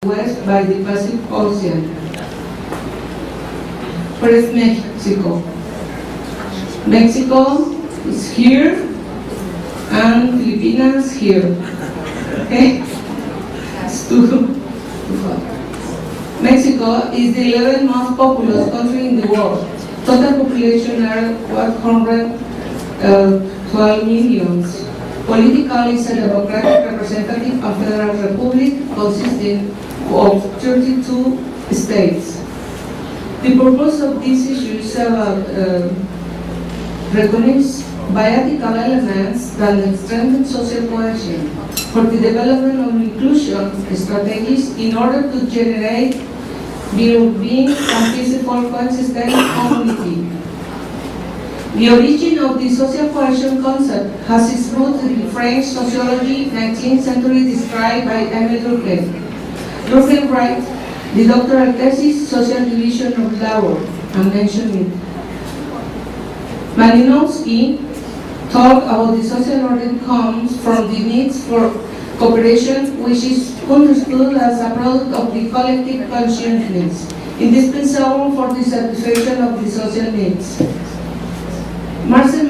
west by the Pacific Ocean. First, Mexico. Mexico is here, and Filipinas here. Okay? It's too far. Mexico is the 11th most populous country in the world. Total population are 112 millions. Politically, it's a democratic representative of federal republic consisting of 32 states. The purpose of this issue is about recognize biethical elements that strengthen social cohesion for the development of inclusion strategies in order to generate well-being and peaceful coexistence community. The origin of the social cohesion concept has its roots in French sociology, 19th century, described by Emile Durkheim. Durkheim writes the doctoral thesis, Social Division of Labor, and mentioned it. Malinowski talked about the social order comes from the needs for cooperation, which is understood as a product of the collective consciousness, indispensable for the satisfaction of the social needs. Marcel, a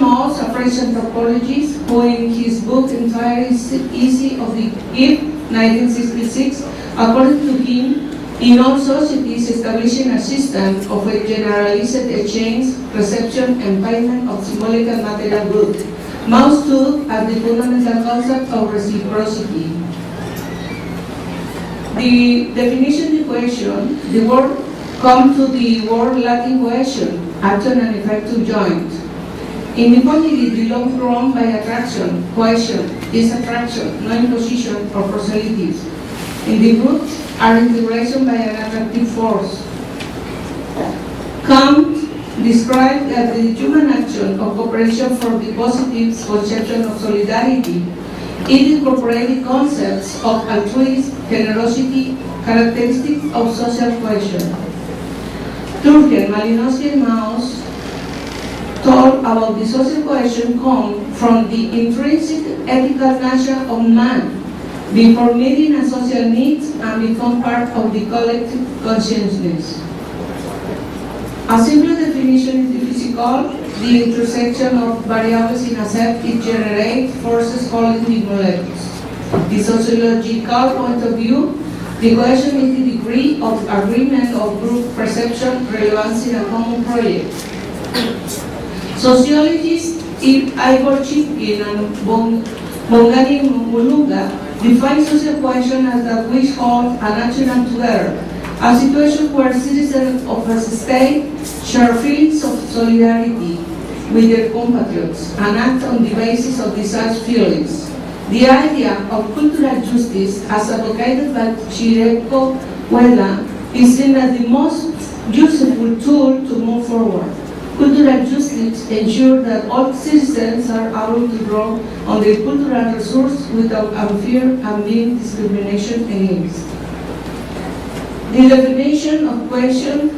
French anthropologist, who in his book Entire Easy of the Gift, 1966, according to him, in all societies establishing a system of a generalized exchange, reception, and payment of symbolic and material goods, Mao stood at the fundamental concept of reciprocity. The definition equation, the word comes to the word Latin cohesion, action and effect to joint. In the quantity belongs drawn by attraction, cohesion is attraction, no imposition or proselytism. In the root are integration by an attractive force. Kant described that the human action of cooperation for the positive conception of solidarity. It incorporated concepts of altruism, generosity, characteristics of social cohesion. Durkheim, Malinowski, and Mauss talk about the social cohesion come from the intrinsic ethical nature of man, before meeting a social needs and become part of the collective consciousness. A simple definition is the physical, the intersection of variables in a set it generates forces called the molecules. The sociological point of view, the cohesion is the degree of agreement of group perception, relevance in a common project. Sociologists Igor Chipkin and Bongani Mulunga define social cohesion as that which holds an action together, a situation where citizens of a state share feelings of solidarity with their compatriots and act on the basis of these such feelings. The idea of cultural justice, as advocated by Chireko Huela, is seen as the most useful tool to move forward. Cultural justice ensures that all citizens are able to draw on their cultural resources without fear and being discrimination against. The definition of cohesion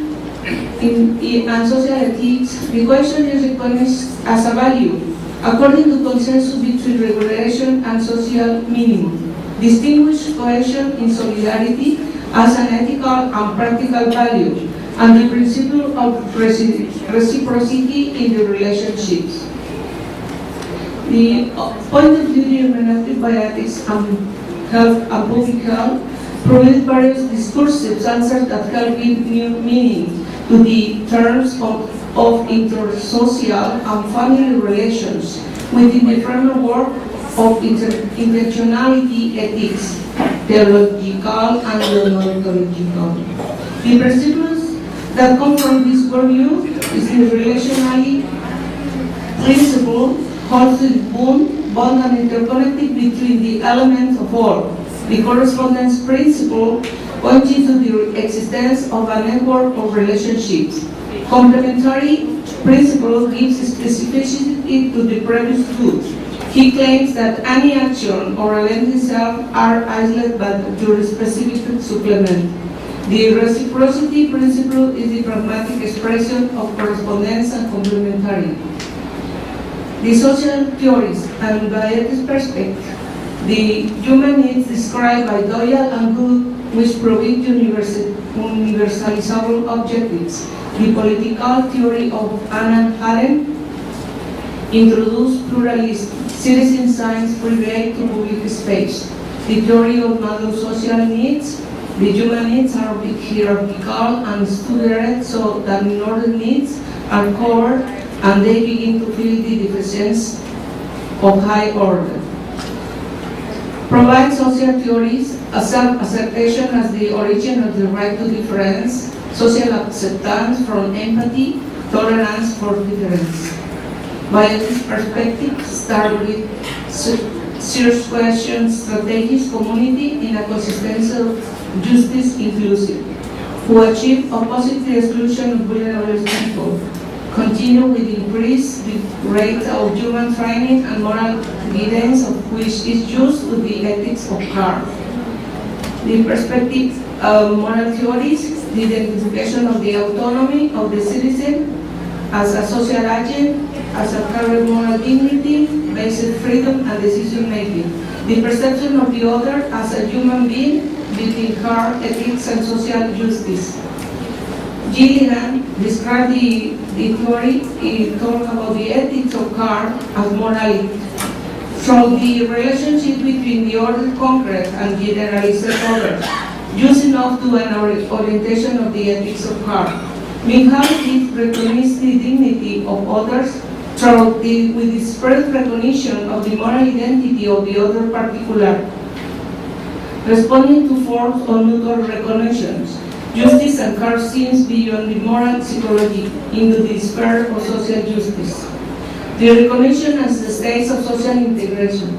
in social ethics, the cohesion is recognized as a value according to consensus between regulation and social minimum. Distinguish cohesion in solidarity as an ethical and practical value, and the principle of reciprocity in the relationships. The point of view in reproductive bioethics and health and public health provides various discursive answers that help give new meaning to the terms of intersocial and family relations within the framework of intentionality ethics, theological and non-theological. The principles that come from this worldview is the relationality principle, holds the bond and interconnected between the elements of all. The correspondence principle points to the existence of a network of relationships. Complementary principle gives specificity to the previous two. He claims that any action or event itself are isolated but to specific supplement. The reciprocity principle is the pragmatic expression of correspondence and complementarity. The social theories and bioethics perspective, the human needs described by Doyle and which provide universalizable objectives. The political theory of Anna Arendt introduced pluralist citizen science private to public space. The theory of Maslow's social needs. The human needs are hierarchical and structured so that minority needs are covered and they begin to feel the deficiencies of high order. Provide social theories, a self-acceptation as the origin of the right to difference, social acceptance from empathy, tolerance for difference. By this perspective, start with serious questions, strategies, community in a consistency of justice inclusive, who achieve a positive exclusion of vulnerable people, continue with increase the rate of human training and moral guidance of which is used to the ethics of harm. The perspective of moral theories, the identification of the autonomy of the citizen as a social agent, as a carrier moral dignity, basic freedom and decision making. The perception of the other as a human being between her ethics and social justice. Gilligan described the theory, he talked about the ethics of harm as morality. So the relationship between the order concrete and generalized order, using up to an orientation of the ethics of harm. Mentality recognizes the dignity of others through with the spread recognition of the moral identity of the other particular, responding to forms of mutual recognitions. Justice and harm seems beyond the moral psychology into the sphere of social justice. The recognition as the states of social integration.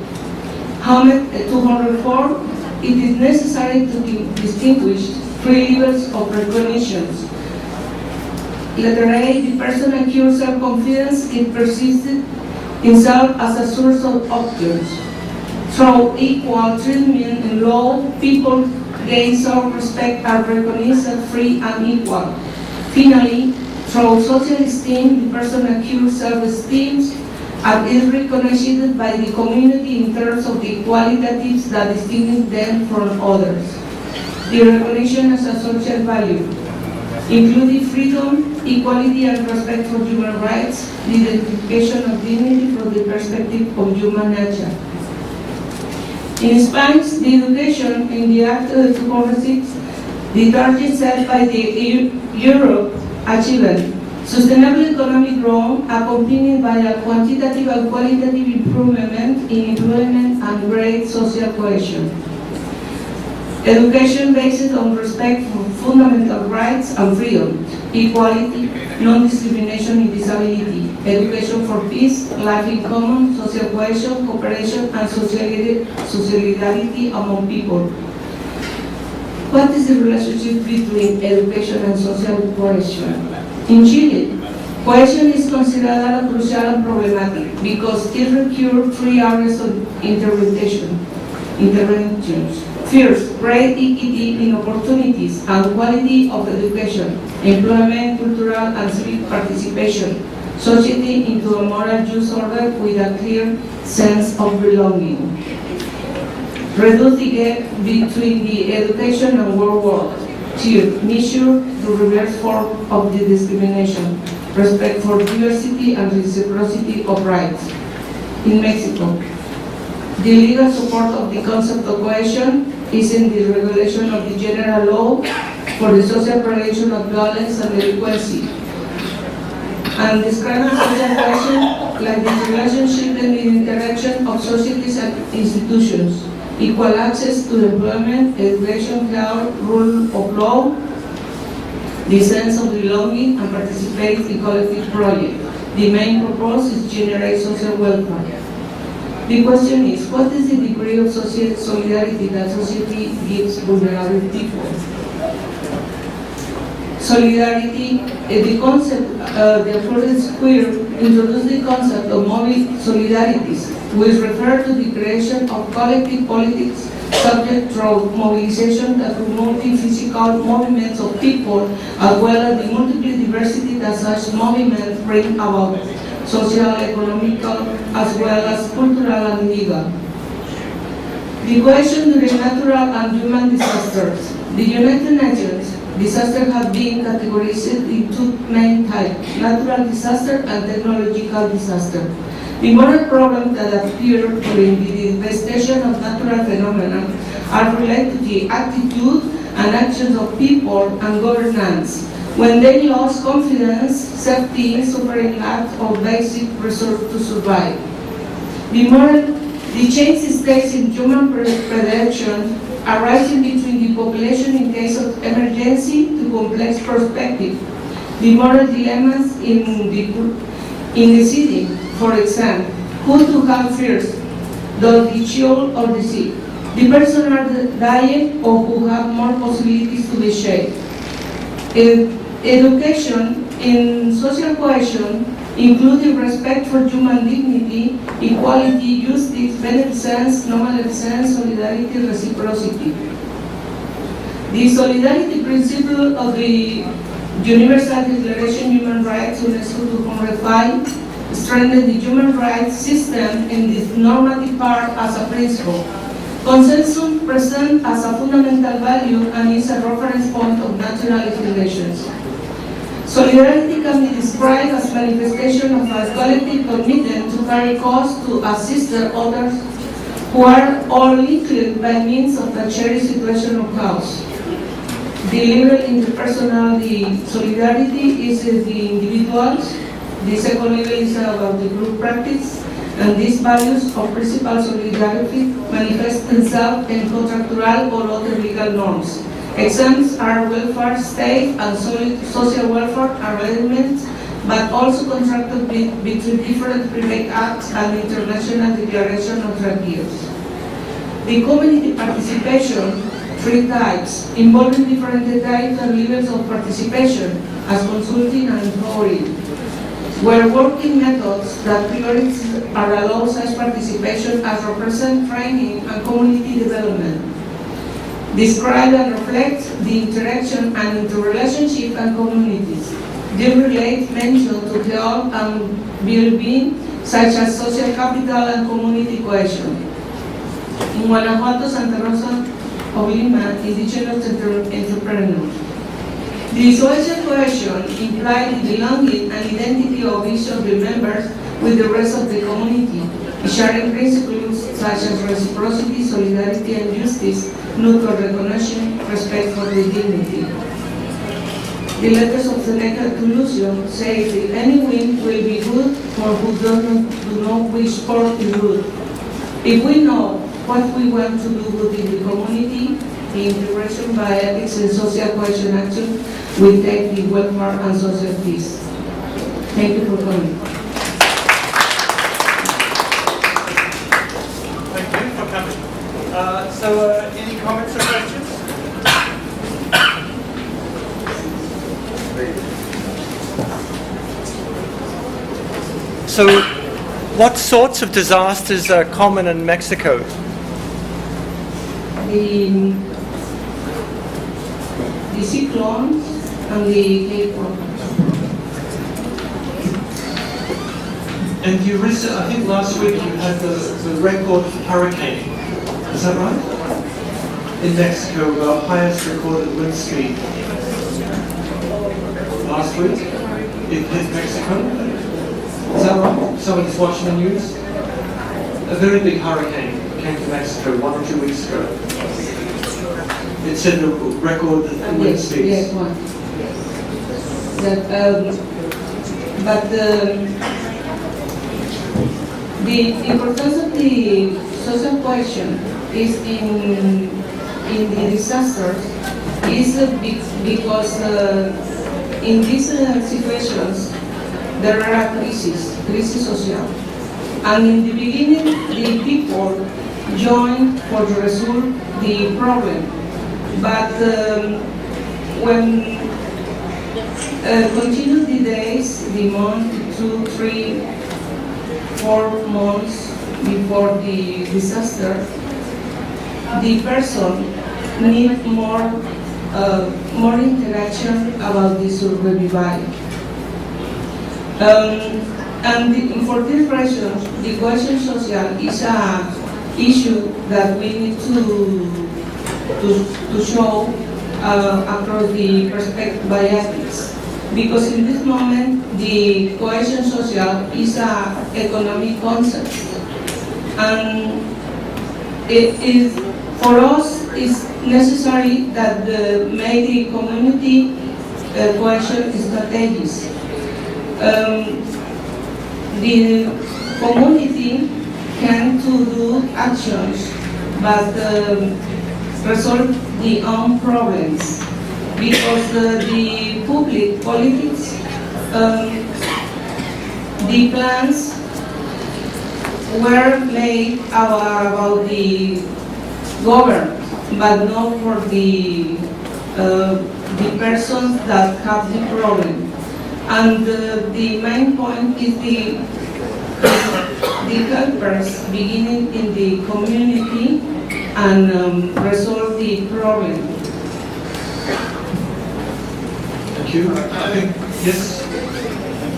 Hamed 204, it is necessary to distinguish three levels of recognitions. Letter A, the person acquires self-confidence, it persisted in self as a source of options. Through equal treatment in law, people gain self-respect and recognized as free and equal. Finally, through social esteem, the person acquires self-esteem and is recognized by the community in terms of the qualitatives that distinguish them from others. The recognition as a social value, including freedom, equality and respect for human rights, the identification of dignity from the perspective of human nature. In Spanish, the education in the Act of 206, the target set by the Europe achieved sustainable economic growth accompanied by a quantitative and qualitative improvement in employment and great social cohesion. Education based on respect for fundamental rights and freedom, equality, non-discrimination in disability, education for peace, life in common, social cohesion, cooperation, and solidarity among people. What is the relationship between education and social cohesion? In Chile, cohesion is considered crucial and problematic because it requires three areas of interventions. First, great equity in opportunities and quality of education, employment, cultural and civic participation, society into a moral just order with a clear sense of belonging. Reduce the gap between the education and work. Two, measure the reverse form of the discrimination, respect for diversity and reciprocity of rights. In Mexico, the legal support of the concept of cohesion is in the regulation of the general law for the social prevention of violence and delinquency, and describing social cohesion like the relationship and the interaction of societies and institutions, equal access to employment, education, health, rule of law, the sense of belonging, and participate in collective projects. The main purpose is to generate social welfare. The question is, what is the degree of solidarity that society gives vulnerable people? Solidarity, the concept, the Florence Queer introduced the concept of mobile solidarities, which refer to the creation of collective politics subject to mobilization that promote the physical movements of people, as well as the multiple diversity that such movements bring about, social, economical, as well as cultural and legal. The question during natural and human disasters. The United Nations disasters have been categorized in two main types, natural disaster and technological disaster. The moral problems that appear during the devastation of natural phenomena are related to the attitude and actions of people and governance when they lost confidence, safety, suffering lack of basic resources to survive. The change states in human predation arising between the population in case of emergency to complex perspective. The moral dilemmas in the city, for example, who to have first, the child or the sick, the person are dying or who have more possibilities to be shaped. Education in social cohesion, including respect for human dignity, equality, justice, beneficence, non-maleficence, solidarity, reciprocity. The solidarity principle of the Universal Declaration of Human Rights, UNESCO 205, strengthened the human rights system in this normative part as a principle. Consensus present as a fundamental value and is a reference point of national relations. Solidarity can be described as manifestation of a collective commitment to carry costs to assist others who are all linked by means of a shared situation of cause. The level interpersonal, the solidarity is the individuals. The second level is about the group practice, and these values of principal solidarity manifest themselves in contractual or other legal norms. Examples are welfare state and social welfare arrangements, but also contracted between different private acts and international declaration of frontiers. The community participation, three types, involving different types and levels of participation, as consulting and employing, where working methods that prioritize or allow such participation as represent training and community development. Describe and reflect the interaction and interrelationship and communities. They relate mention to health and well-being, such as social capital and community cohesion. In Guanajuato, Santa Rosa of Lima, indigenous entrepreneurs. The social cohesion implies the belonging and identity of each of the members with the rest of the community, sharing principles such as reciprocity, solidarity, and justice, mutual recognition, respect for the dignity. The letters of Seneca to Lucian say that any wind will be good for who do not wish for the good. If we know what we want to do within the community, the integration by ethics and social cohesion action will take the welfare and social peace. Thank you for coming. Thank you for coming. Any comments or questions? So, what sorts of disasters are common in Mexico? The cyclones and the hailstorms. And you recently, I think last week you had the record hurricane. Is that right? In Mexico, the highest recorded wind speed. Last week, it hit Mexico. Is that right? Somebody's watching the news? A very big hurricane came to Mexico 1 or 2 weeks ago. It said the record wind speeds. Yes, one. The importance of the social cohesion is in the disasters is because in these situations there are crisis social, and in the beginning the people join for to resolve the problem, but when continue the days, the month, 2, 3, 4 months before the disaster, the person needs more interaction about the survival. And for this reason, the cohesion social issue that we need to show across the perspective by ethics. Because in this moment, the cohesion social is an economic concept. And it is, for us, it's necessary that make the community cohesion strategies. The community can to do actions, but resolve the own problems. Because the public politics, the plans were made about the government, but not for the persons that have the problem. And the main point is the helpers beginning in the community and resolve the problem. Thank you. I think, yes,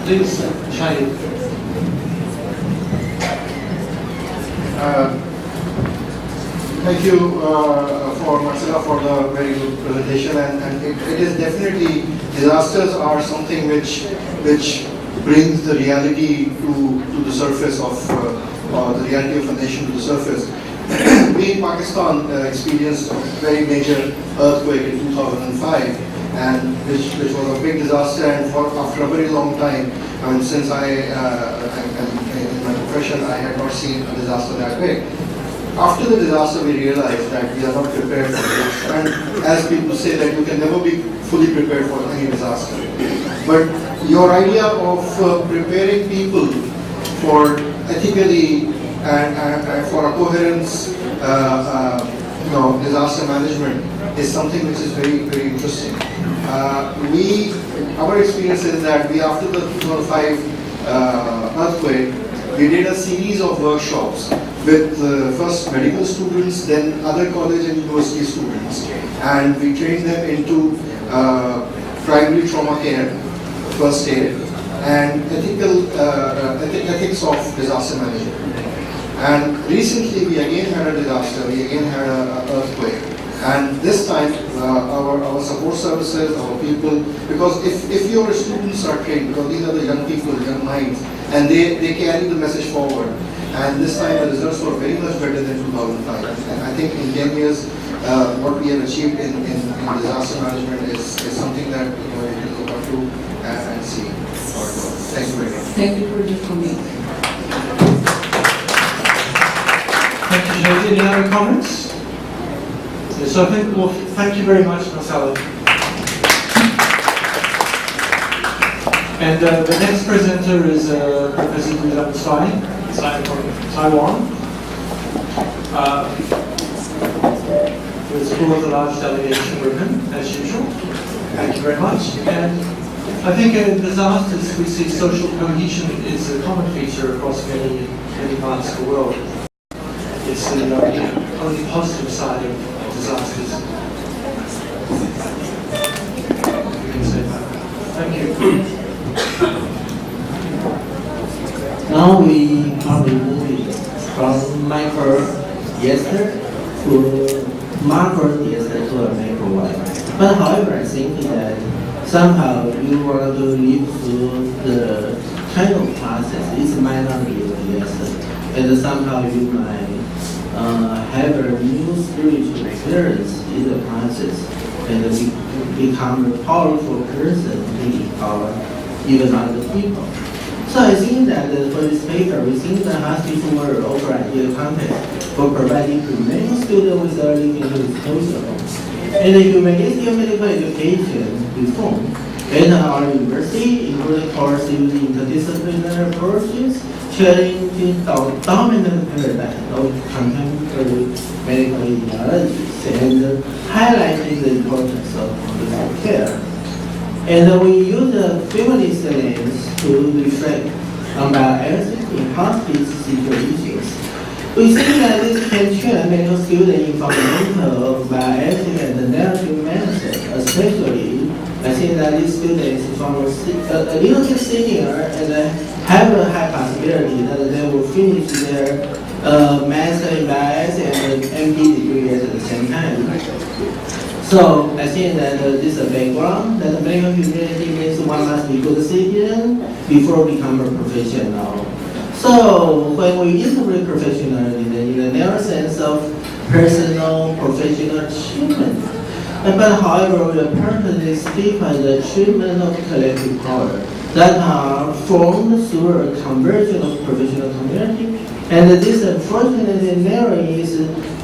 please, Tsai. Thank you for Marcela for the very good presentation, and it is definitely, disasters are something which brings the reality to the surface of the reality of a nation to the surface. We in Pakistan experienced a very major earthquake in 2005, and which was a big disaster, and after a very long time, I mean, since I am in my profession, I had not seen a disaster that big. After the disaster, we realized that we are not prepared for this, and as people say that you can never be fully prepared for any disaster. But your idea of preparing people for ethically and for a coherence, disaster management is something which is very, very interesting. Our experience is that after the 2005 earthquake, we did a series of workshops with first medical students, then other college and university students, and we trained them into primary trauma care, first aid, and ethics of disaster management. And recently we again had a disaster, we again had an earthquake. And this time our support services, our people, because if your students are trained, because these are the young people, young minds, and they carry the message forward. And this time the results were very much better than 2005. And I think in 10 years, what we have achieved in disaster management is something that you can look up to and see. Thank you very much. Thank you for the comment. Thank you, Jose. Any other comments? So I think, well, thank you very much, Marcela. And the next presenter is Professor Tsai from Taiwan. It's brought a large delegation with him, as usual. Thank you very much. And I think in disasters we see social cohesion is a common feature across many parts of the world. It's the only positive side of disasters. You can say that. Thank you. Now we are moving from micro disaster to macro disaster to a macro one. But however, I think that somehow you want to live through the kind of process. It might not be a disaster, and somehow you might have a new spiritual experience in the process, and become a powerful person, taking power even other people. So I think that for this paper, we think the hospital will offer ideal context for providing preventing students with early clinical exposure and the humanity of medical education reform. And our university including course using interdisciplinary approaches, challenging the dominant paradigm of contemporary medical ideologies and highlighting the importance of medical care. And we use a feminist lens to reflect on bioethics in hospice situations. We think that this can train medical students in fundamental bioethics and the narrative mindset, especially I think that these students from a little bit senior and have a high possibility that they will finish their master in bias and an MD degree at the same time. So I think that this is a background that medical humility means one must be good citizen before become a professional. So when we integrate professional in the narrow sense of personal professional achievement, but however we purposely speak of the achievement of collective power that are formed through a conversion of professional community, and this unfortunately narrowing is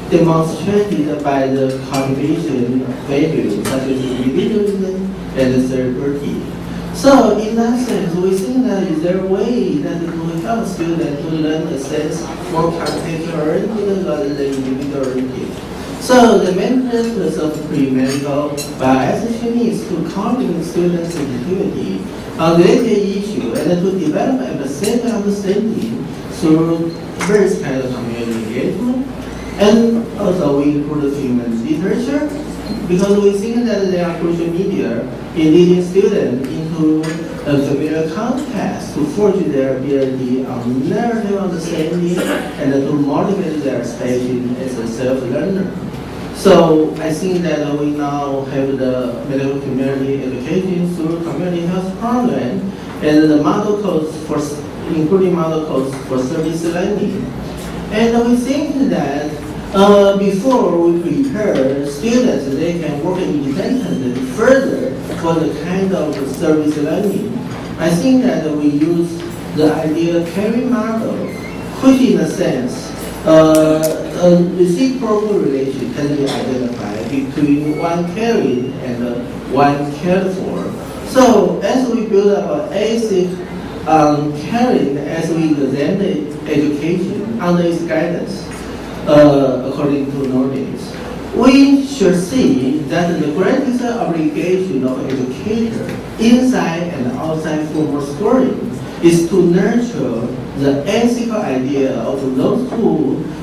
demonstrated by the cultivation values such as individualism and third party. So in that sense, we think that is there a way that will help students to learn a sense more contextual-oriented rather than individual-oriented. So the main purpose of pre-medical bioethics is to cultivate students' sensitivity on related issue and to develop a safe understanding through various kinds of community engagement. And also we include human literature because we think that there are crucial media in leading students into a familiar context to forge their ability on narrative understanding and to motivate their expression as a self-learner. So I think that we now have the medical community education through community health program and the model codes for including model codes for service learning. And we think that before we prepare students, they can work independently further for the kind of service learning. I think that we use the ideal caring model, which in a sense, a reciprocal relation can be identified between one caring and one cared for. So as we build our ethic caring, as we examine education under its guidance, according to Nordics, we should see that the greatest obligation of educator inside and outside formal schooling is to nurture the ethical idea of those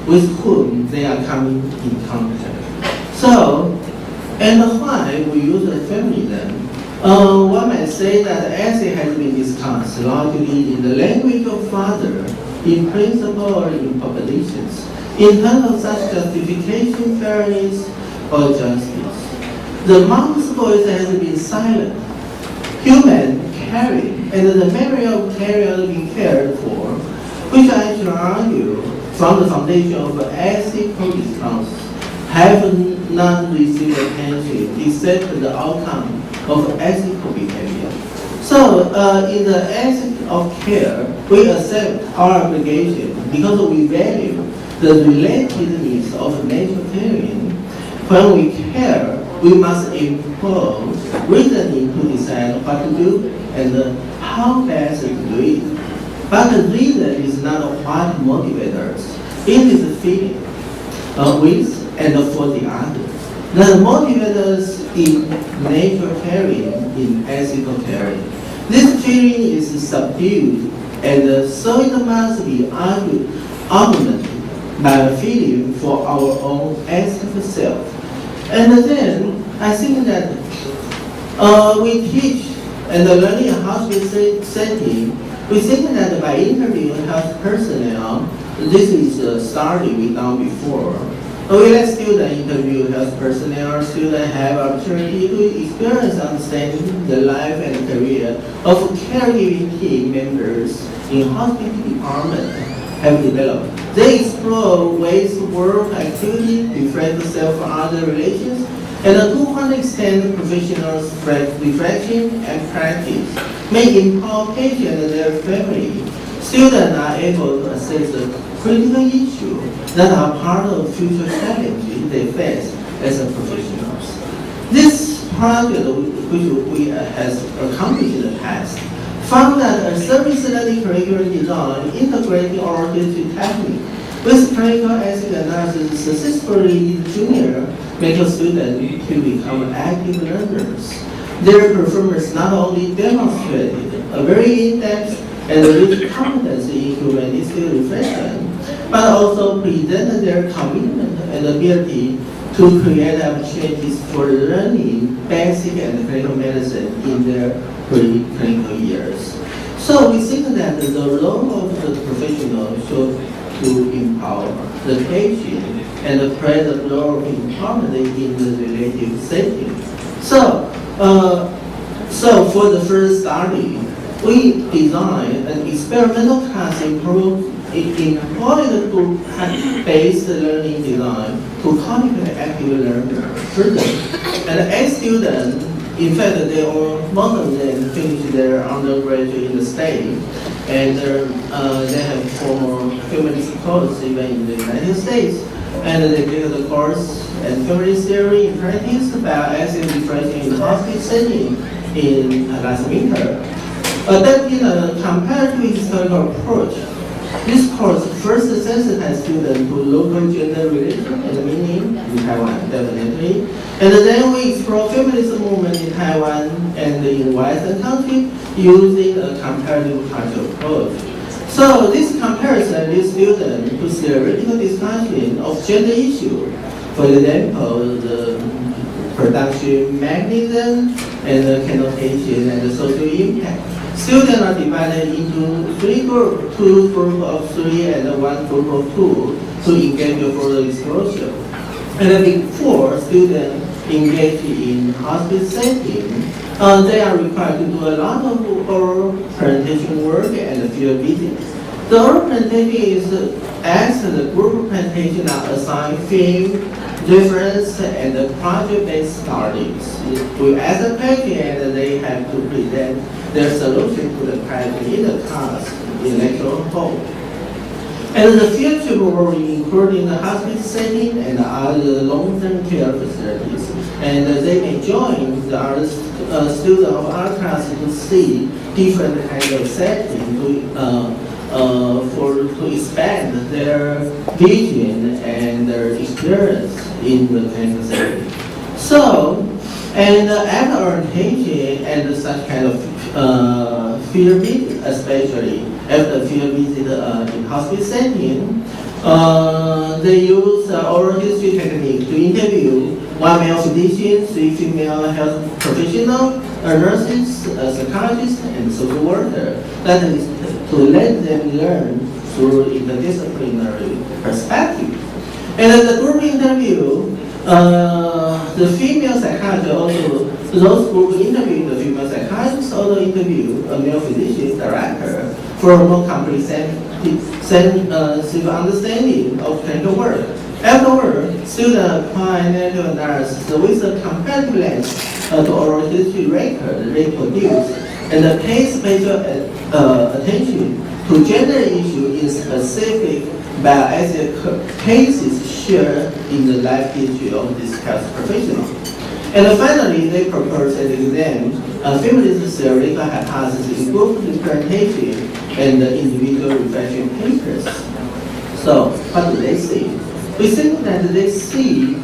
with whom they are coming in contact. So, and why we use a feminism? One might say that ethics has been discussed largely in the language of father, in principle or in populations, in terms of such justification, fairness, or justice. The mom's voice has been silent. Human caring and the memory of caring being cared for, which I should argue from the foundation of ethical response, have not received attention except the outcome of ethical behavior. So in the ethic of care, we accept our obligation because we value the relatedness of nature caring. When we care, we must employ reasoning to decide what to do and how best to do it. But the reason is not what motivates us. It is feeling with and for the other. That motivates us in nature caring, in ethical caring. This feeling is subdued, and so it must be augmented by a feeling for our own ethical self. And then I think that we teach and learning a hospital setting, we think that by interviewing health personnel, this is starting we done before. We let students interview health personnel, students have opportunity to experience understanding the life and career of caregiving team members in hospital department have developed. They explore ways to work, activity, different self-other relations, and to what extent professionals' reflection and practice may empower patients and their family. Students are able to assess the critical issues that are part of future challenges they face as a professionals. This project, which we has accomplished in the past, found that a service learning curriculum design integrating oral history technique with clinical ethic analysis successfully lead junior medical students to become active learners. Their performance not only demonstrated a very in-depth and rich competence in humanistic reflection, but also presented their commitment and ability to create opportunities for learning basic and clinical medicine in their pre-clinical years. So we think that the role of the professional should to empower the patient and play the role of empowerment in the relative setting. So for the first study, we designed an experimental class employed group-based learning design to cultivate active learners further. And as students, in fact, most of them finished their undergraduate in the state, and they have formal humanist course even in the United States. And they did the course and feminist theory in practice about acid refreshing in the hospital setting in last winter. That in a comparative historical approach, this course first sensitized students to local gender relation and meaning in Taiwan, definitely. And then we explore feminist movement in Taiwan and in Western countries using a comparative cultural approach. So this comparison leads students to theoretical discussion of gender issues. For example, the production mechanism and the connotation and the social impact. Students are divided into two groups of three and one group of two to engage in further disclosure. And before students engage in hospital setting, they are required to do a lot of oral presentation work and field visits. The oral presentation is as the group presentation are assigned theme, reference, and project-based studies. We ask the patient and they have to present their solution to the patient in the class in lecture hall. And the field trip will include in the hospital setting and other long-term care facilities. And they may join the other students of our class to see different kinds of settings to expand their vision and their experience in the clinical setting. So, and after orientation and such kind of field visit, especially after field visit in hospital setting, they use oral history technique to interview one male physician, three female health professionals, nurses, psychologists, and social workers. That is to let them learn through interdisciplinary perspective. And the group interview, the female psychiatrist also, those group interview the female psychiatrist also interview a male physician director for a more comprehensive understanding of clinical work. Afterward, students apply narrative analysis with a comparative lens to oral history record reproduced and pay special attention to gender issues in specific bioethical cases shared in the life history of this health professional. And finally, they propose and examine feminist theoretical hypothesis in group presentation and individual reflection papers. So, what do they see? We think that they see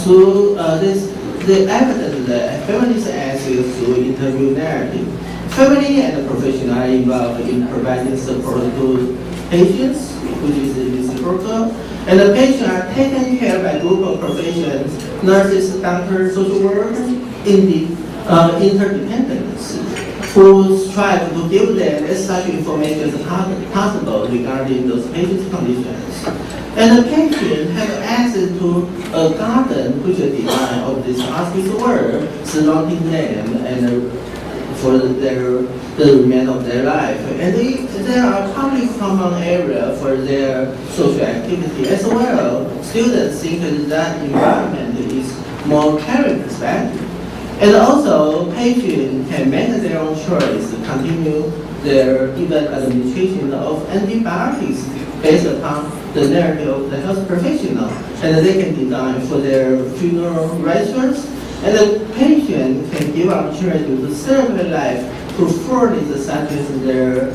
through the evidence that feminist access through interview narrative. Family and professionals are involved in providing support to patients, which is reciprocal, and the patients are taken care by a group of professionals, nurses, doctors, social workers, in the interdependence, who strive to give them as much information as possible regarding those patients' conditions. And the patient have access to a garden which is designed of this hospital world surrounding them and for the remainder of their life. And there are public common area for their social activity as well. Students think that environment is more caring perspective. And also, patients can make their own choice to continue their even administration of antibiotics based upon the narrative of the health professional. And they can design for their funeral rituals. And the patient can give opportunity to serve their life to furnish such as their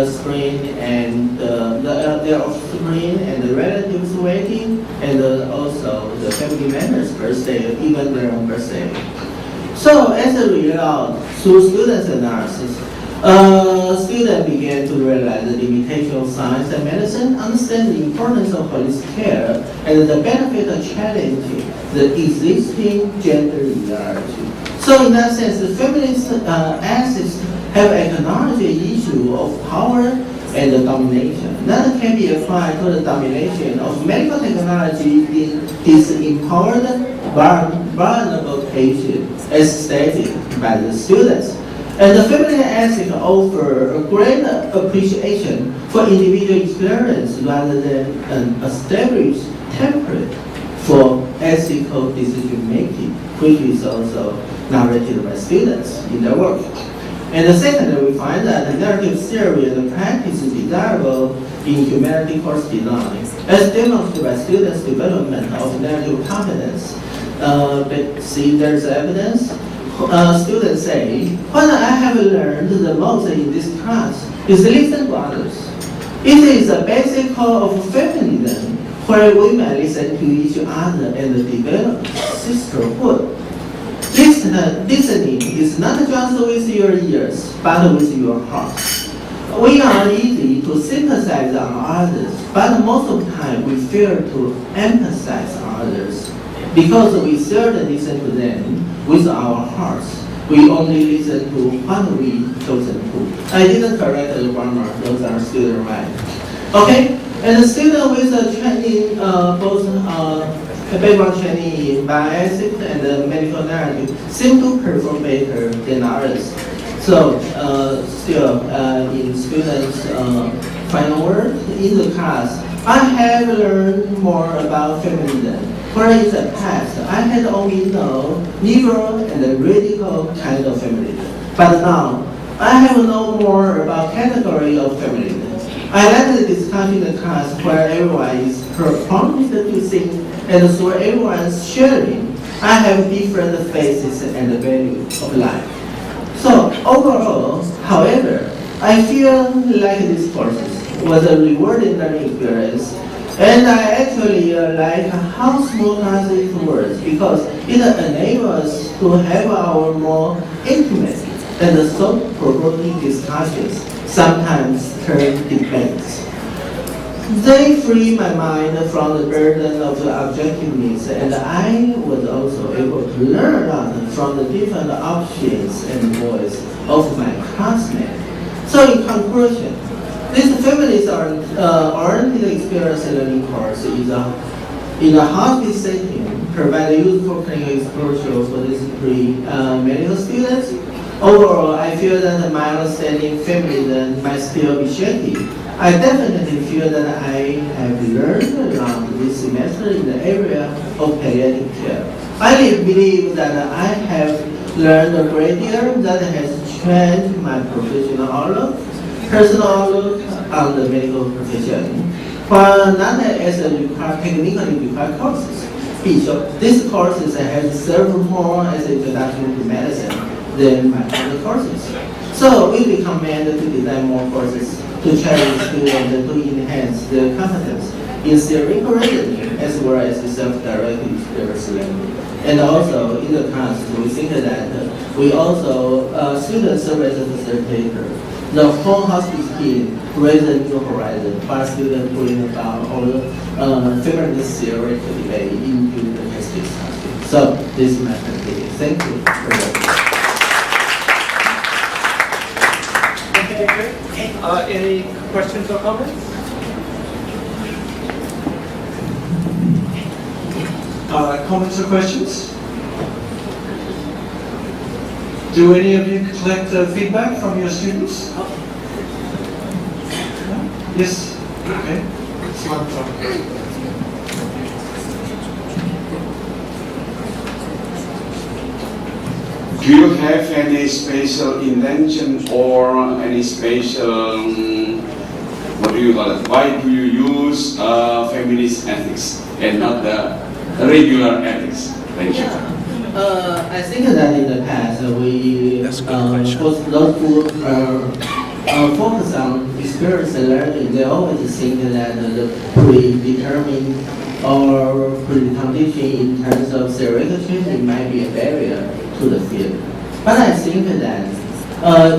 spring and their offspring and the relatives waiting, and also the family members' birthday, even their own birthday. So as a result, through students' analysis, students began to realize the limitation of science and medicine, understand the importance of holistic care, and the benefit of challenging the existing gender hierarchy. So in that sense, the feminist axis have acknowledged the issue of power and the domination. That can be applied to the domination of medical technology in this empowered, vulnerable patient, as stated by the students. And the feminine ethics offer a great appreciation for individual experience rather than an established template for ethical decision making, which is also narrated by students in their work. And the second, we find that the narrative theory and the practice is desirable in humanity course design, as demonstrated by students' development of narrative competence. But see, there's evidence. Students say, what I have learned the most in this class is listen to others. It is a basic call of feminism, where women listen to each other and develop sisterhood. Listening is not just with your ears, but with your heart. We are easy to sympathize on others, but most of the time we fear to empathize on others. Because we seldom listen to them with our hearts. We only listen to what we chosen to. I didn't correct the grammar, those are student right. Okay, and the student with a training, both background training in bioethics and medical narrative seem to perform better than others. So, still, in students' final word, in the class, I have learned more about feminism. Where in the past, I had only known liberal and radical kind of feminism. But now, I have known more about category of feminism. I like the discussion in the class where everyone is prompted to think, and through everyone's sharing, I have different phases and values of life. So overall, however, I feel like this process was a rewarding learning experience. And I actually like how small classes works because it enables us to have our more intimate and thought-provoking discussions, sometimes turn debates. They free my mind from the burden of the objectiveness, and I was also able to learn a lot from the different options and voice of my classmates. So in conclusion, this feminist-oriented experience learning course is in a hospice setting, provide useful clinical exposure for these pre-medical students. Overall, I feel that my understanding feminism might still be shaky. I definitely feel that I have learned a lot this semester in the area of pediatric care. I believe that I have learned a great deal that has changed my professional outlook, personal outlook on the medical profession, while not as a technically required courses. These courses have served more as an introduction to medicine than my other courses. So we recommend to design more courses to challenge students to enhance their competence in theoretical reasoning as well as self-directed experience learning. And also in the class, we think that we also students serve as a facilitator. The whole hospice team raise a new horizon while students bring about all feminist theoretical debate into the test discussion. So this is my presentation. Thank you for that. Okay, great. Any questions or comments? Comments or questions? Do any of you collect feedback from your students? No? Yes? Okay. Do you have any special intention or any special, what do you call it? Why do you use feminist ethics and not the regular ethics? Thank you. I think that in the past we those who focus on experience learning, they always think that the predetermined or precondition in terms of theoretical training might be a barrier to the field. But I think that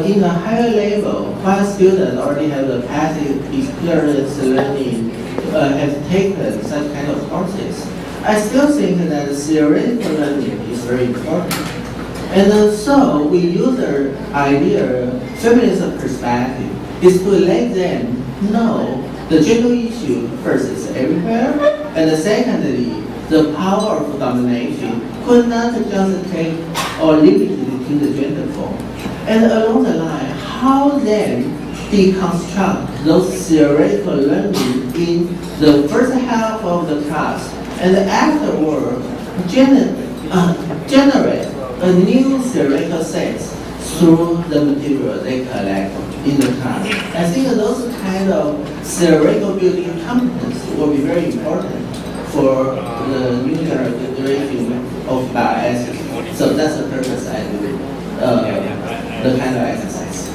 in a higher level, while students already have the passive experience learning, have taken such kind of courses, I still think that theoretical learning is very important. And so we use the idea, feminist perspective, is to let them no, the gender issue first is everywhere, and secondly, the power of domination could not just take or limit it to the gender form. And along the line, how then deconstruct those theoretical learning in the first half of the class, and afterward generate a new theoretical sense through the material they collect in the class. I think those kind of theoretical building competence will be very important for the new generation of bioethics. So that's the purpose I do the kind of exercise.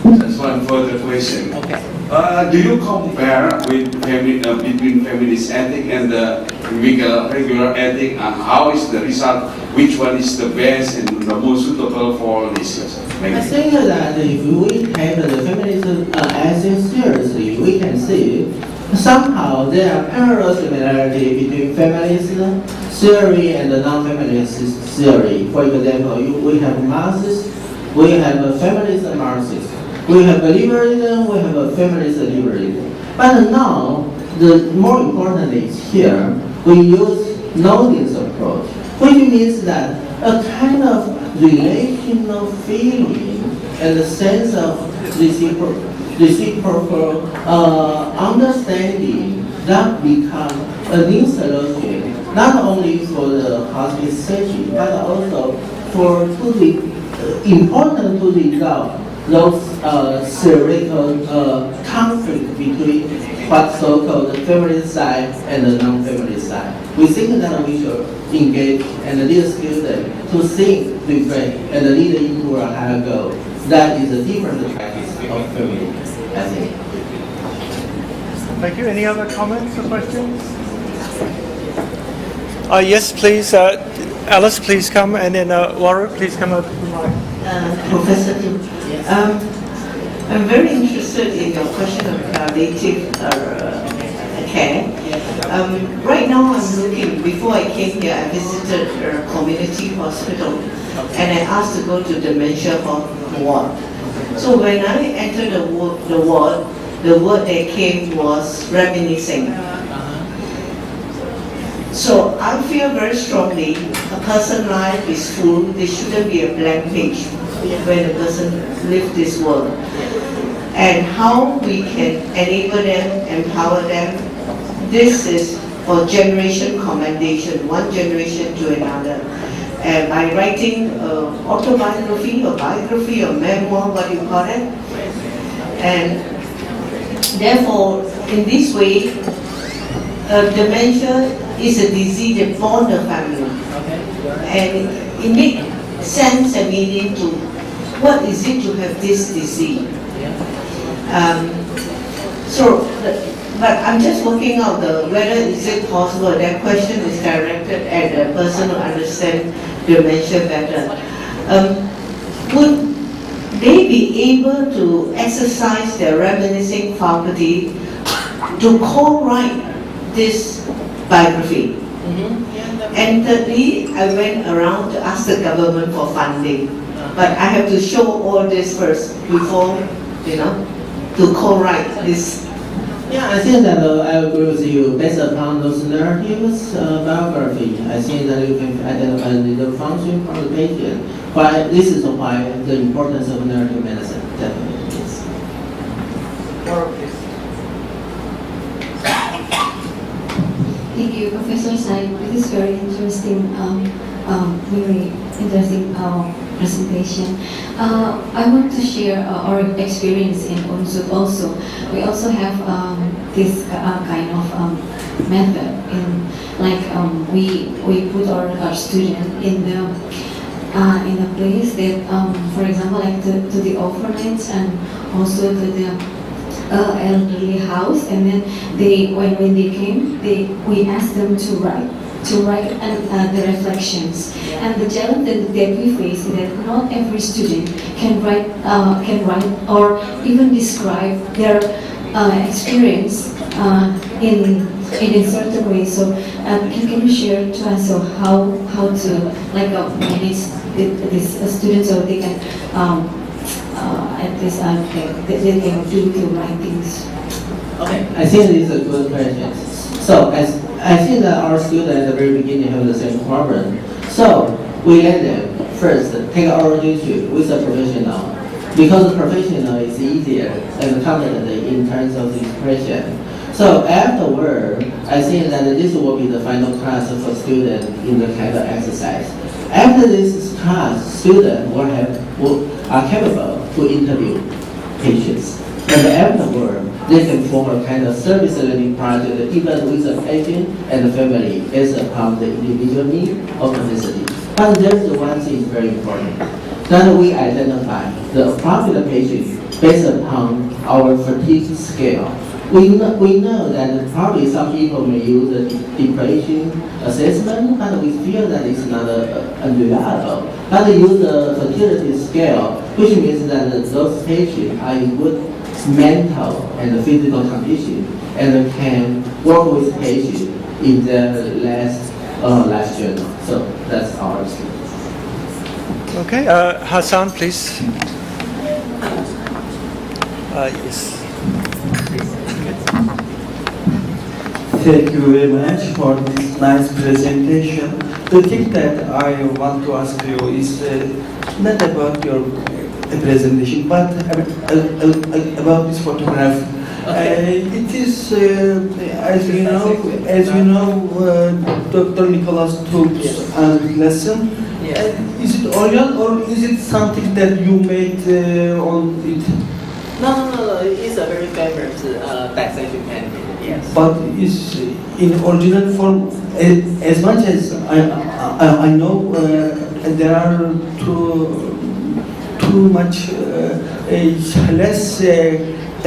Just one further question. Okay. Do you compare with between feminist ethic and the regular ethic, and how is the result? Which one is the best and the most suitable for this? I think that if we take the feminism ethics seriously, we can see somehow there are parallel similarity between feminist theory and the non-feminist theory. For example, we have Marxists, we have a feminist Marxist. We have a liberalism, we have a feminist liberalism. But now, the more important is here, we use Nodin's approach, which means that a kind of relational feeling and a sense of reciprocal understanding that become a new solution, not only for the hospice setting, but also for important to resolve those theoretical conflict between what's so-called the feminist side and the non-feminist side. We think that we should engage and lead students to think different and lead into a higher goal. That is a different practice of feminism, I think. Thank you. Any other comments or questions? Yes, please. Alice, please come, and then Warren, please come up to the mic. Professor, I'm very interested in your question of palliative care. Right now I'm looking, before I came here, I visited a community hospital and I asked to go to dementia ward. So when I entered the ward, the word that came was reminiscing. So I feel very strongly, a person's life is full, there shouldn't be a blank page when a person lives this world. And how we can enable them, empower them, this is for generation commendation, one generation to another. And by writing autobiography or biography or memoir, what you call it. And therefore, in this way, dementia is a disease that bonds the family. And it makes sense and meaning to what is it to have this disease. But I'm just working out whether is it possible. That question is directed at the person who understands dementia better. Would they be able to exercise their reminiscing faculty to co-write this biography? And thirdly, I went around to ask the government for funding, but I have to show all this first before, to co-write this. Yeah, I think that I agree with you. Based upon those narratives, biography, I think that you can identify the function for the patient. This is why the importance of narrative medicine definitely is. Thank you, Professor Tsai. This is very interesting, presentation. I want to share our experience in UNSUD also. We also have this kind of method we put our student in the place that, for example, like to the orphanage and also to the elderly house, and then when they came, we asked them to write the reflections. And the challenge that we face is that not every student can write or even describe their experience in a certain way. So can you share to us how to manage these students so they can at this dedicated writings? Okay, I think this is a good question. So I think that our students at the very beginning have the same problem. So we let them first take our relationship with a professional, because the professional is easier and confident in terms of the expression. So afterward, I think that this will be the final class for students in the kind of exercise. After this class, students are capable to interview patients. And afterward, they can form a kind of service learning project even with the patient and the family based upon the individual need of the facility. But there's one thing very important, that we identify the appropriate patient based upon our fatigue scale. We know that probably some people may use the depression assessment, but we feel that it's not unreliable. But they use the fertility scale, which means that those patients are in good mental and physical condition and can work with patients in their last journal. So that's our experience. Okay, Hassan, please. Yes. Thank you very much for this nice presentation. The thing that I want to ask you is not about your presentation, but about this photograph. It is, as you know, Dr. Nicholas took a lesson. Is it original or is it something that you made on it? No. It's a very famous taxation candidate. Yes. But is in original form. As much as I know, there are too much less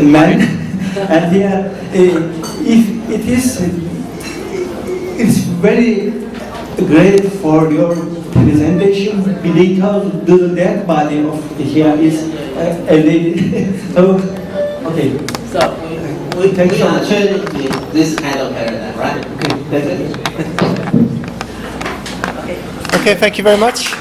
men. And if it is, it's very great for your presentation because the dead body of here is a lady. So, okay. So we are challenging this kind of paradigm, right? Okay, thank you. Okay, thank you very much.